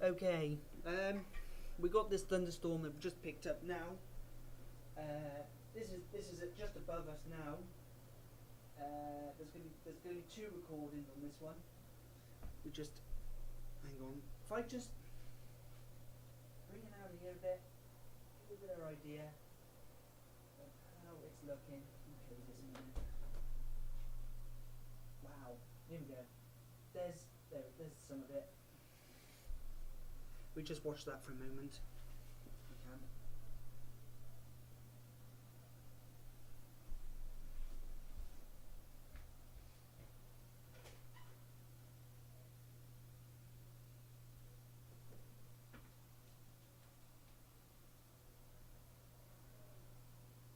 Okay, we got this thunderstorm that we just picked up now. This is just above us now. There's going to be two recordings on this one. We just hang on. If I just bring it out of here a bit, give you a better idea of how it's looking. Okay, this a minute. Wow, here we go. There's some of it. We just watch that for a moment. We can.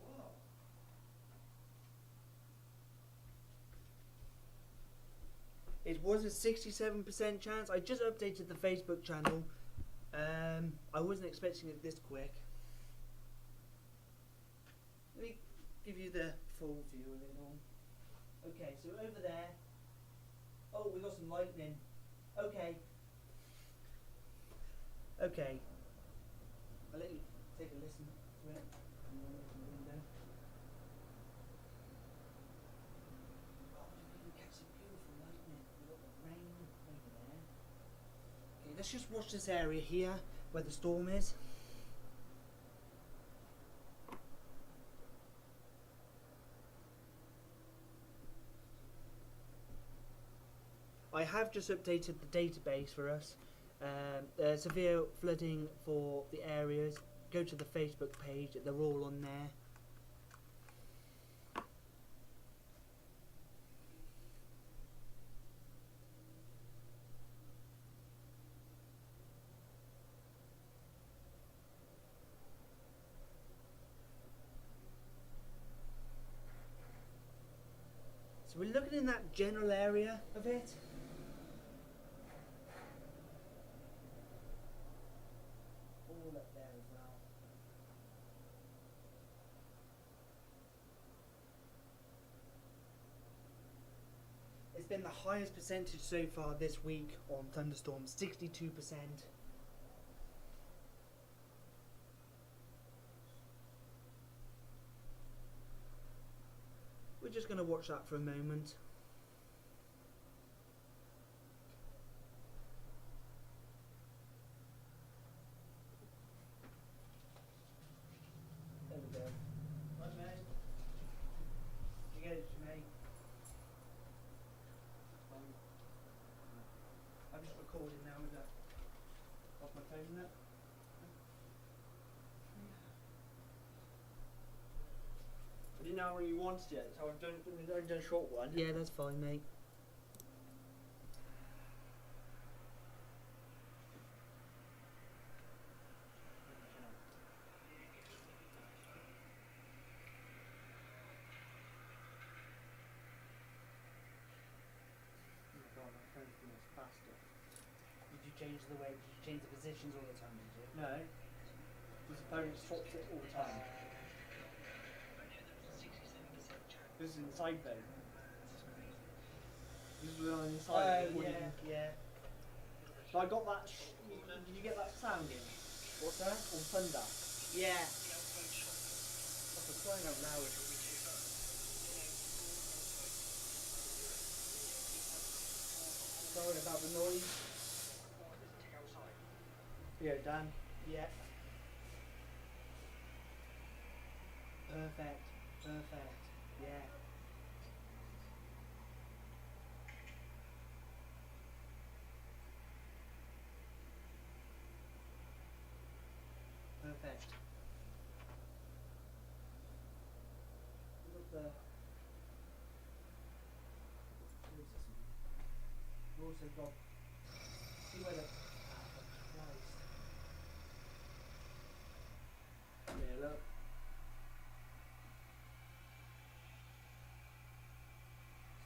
Whoa. It was a 67% chance. I just updated the Facebook channel. I wasn't expecting it this quick. Let me give you the full view of it all. Okay, so over there. Oh, we got some lightning. Okay. Okay. I'll let you take a listen to it. And then open the window. Oh, you can catch some beautiful lightning. We've got the rain over there. Okay, let's just watch this area here where the storm is. I have just updated the database for us. Severe flooding for the areas. Go to the Facebook page, they're all on there. So we're looking in that general area of it. All up there as well. It's been the highest percentage so far this week on thunderstorms, 62%. We're just going to watch that for a moment. There we go. Right, mate. Did you get it to me? I'm just recording now with that. Off my phone and that. I didn't know how long you wanted it, so I've done a short one. Yeah, that's fine, mate. Oh my god, my phone's being faster. Did you change the way? Did you change the positions all the time? Did you? No, because the phone swaps it all the time. This is inside phone. This is on the inside. Yeah. So I got that. Did you get that sound in? What's that? On thunder. Yeah. That's a crying out loud. Sorry about the noise. Yeah, Dan. Yeah. Perfect. Yeah. Perfect. Look the. We've also got. See where the. Christ. Yeah, look.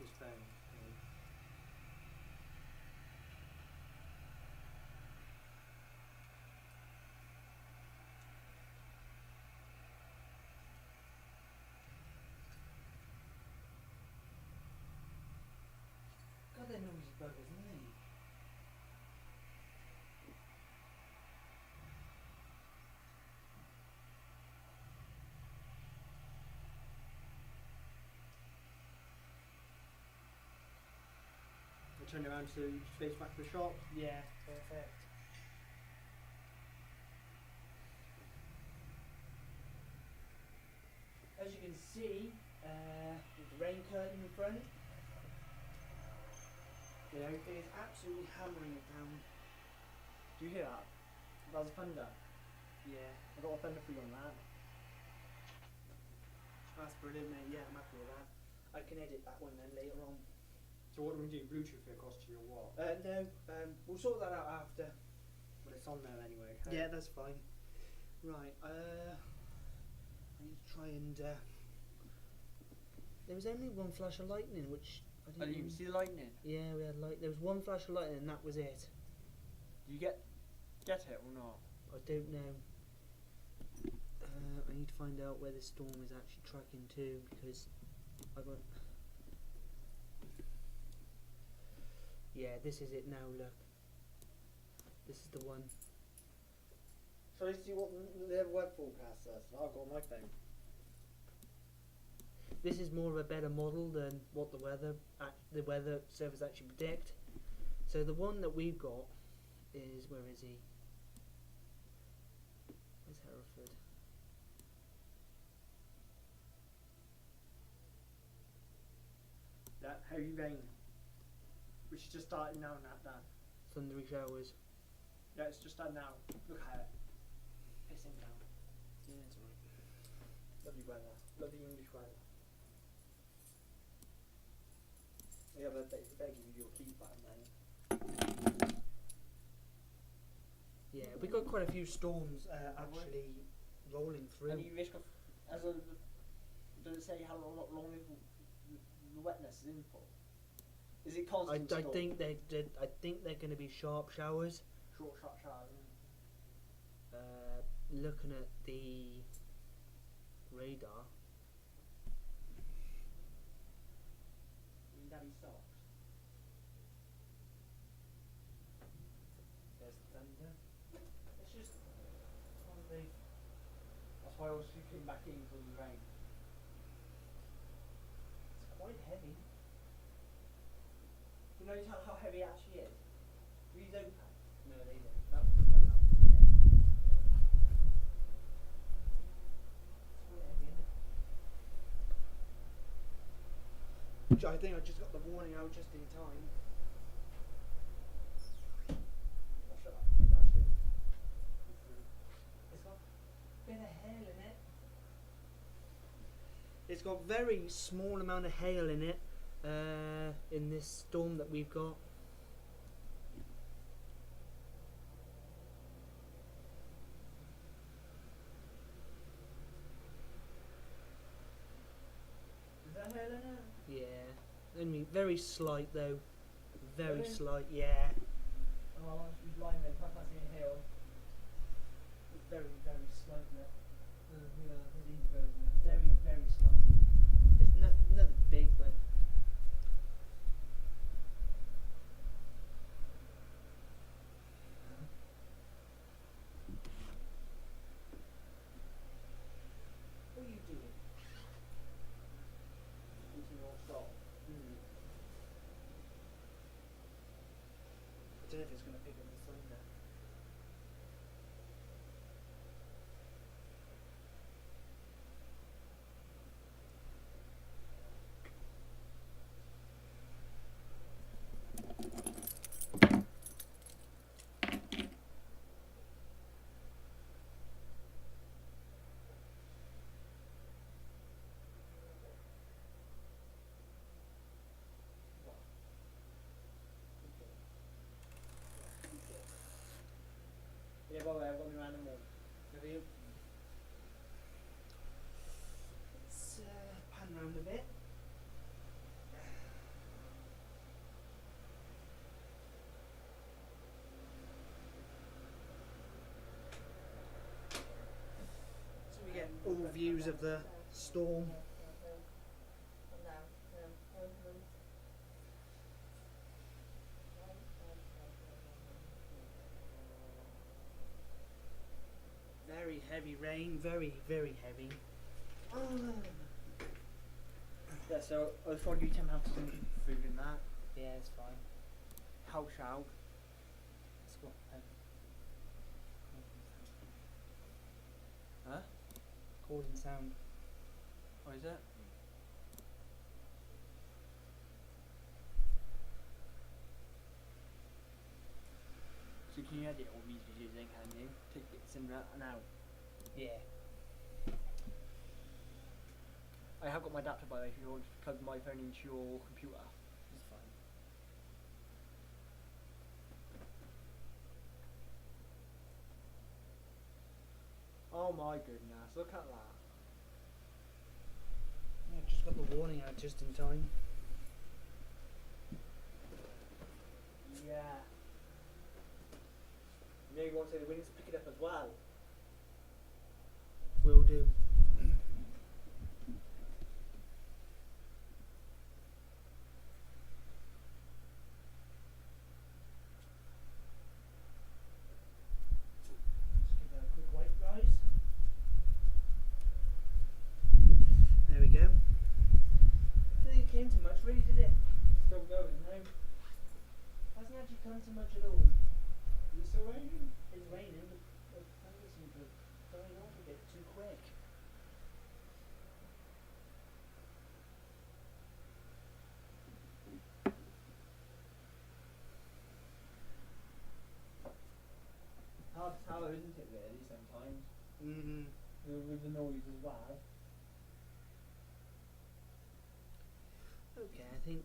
It's his phone. God, they're noisy buggers, aren't they? turn around to face back to the shop. Yeah, perfect. As you can see, with the rain curtain in front, Yeah. it is absolutely hammering it down. Do you hear that? That's thunder. Yeah, I got a thunder free on that. that's brilliant, mate. Yeah, I'm happy with that. I can edit that one then later on. So what do we do? Bluetooth it across to you or what? No, we'll sort that out after. But it's on there anyway. Okay? Yeah, that's fine. Right, I need to try and. There was only one flash of lightning, which I Oh, didn't. you see the lightning? Yeah, we had light. There was one flash of lightning, and that was it. Do you get it or not? I don't know. I need to find out where the storm is actually tracking to, because I got. Yeah, this is it now. Look, this is the one. Shall I see what the web forecast says? I've got my thing. This is more of a better model than what the weather service actually predict. So the one that we've got is, where is he? Where's Hereford? That heavy rain, which is just starting now, Dan. Thundery showers. Yeah, it's just starting now. Look at it. Pissing down. Yeah, that's right. Lovely weather. Lovely English weather. Yeah, but they better give you your keys back, man. Yeah, we got quite a few storms actually rolling through. Any risk of, does it say how long the wetness is in for? Is it constant? I think they're going to be sharp showers. Short, sharp showers. Looking at the radar. Daddy socks. There's thunder. It's just one of the. That's why I was sleeping back in from the rain. It's quite heavy. Do you know how heavy it actually is? These open. No, they don't. Yeah. It's quite heavy, isn't it? Which I think I just got the warning out just in time. Oh, shut up. Actually. It's got a bit of hail in it. It's got very small amount of hail in it in this storm that we've got. Is that hair in it? Yeah, only very slight though. Very Really? slight, yeah. Oh, I must be blind then. I can't see any hail. Very, very slight. Yeah, there's even further. Very, very slight. It's nothing big, but. What are you doing? Eating your salt. I don't know if it's going to pick up the thunder. Yeah, by the way, I've got new animal. Have you? Let's pan round a bit. So we get all views of the storm. Very heavy rain, very, very heavy. Yeah, so I was trying to give you £10 for some food in that. Yeah, it's fine. cow shout. It's got Huh? calling sound. Oh, is it? So can you edit all these videos then, can you? Take bits in and out. Yeah. I have got my adapter by the way if you want to plug my phone into your computer. It's fine. Oh my goodness, look at that. Yeah, just got the warning out just in time. Yeah. Maybe you want to say the wings pick it up as well. Will do. Just give that a quick wipe, guys. There we go. Didn't think it came too much, really, did it? Still going, no? Hasn't actually come too much at all. Is it still raining? It's raining, but the thunder seems to have died off a bit too quick. Hard to tell, isn't it, really, sometimes? Mm-hmm. With the noise as well. Okay, I think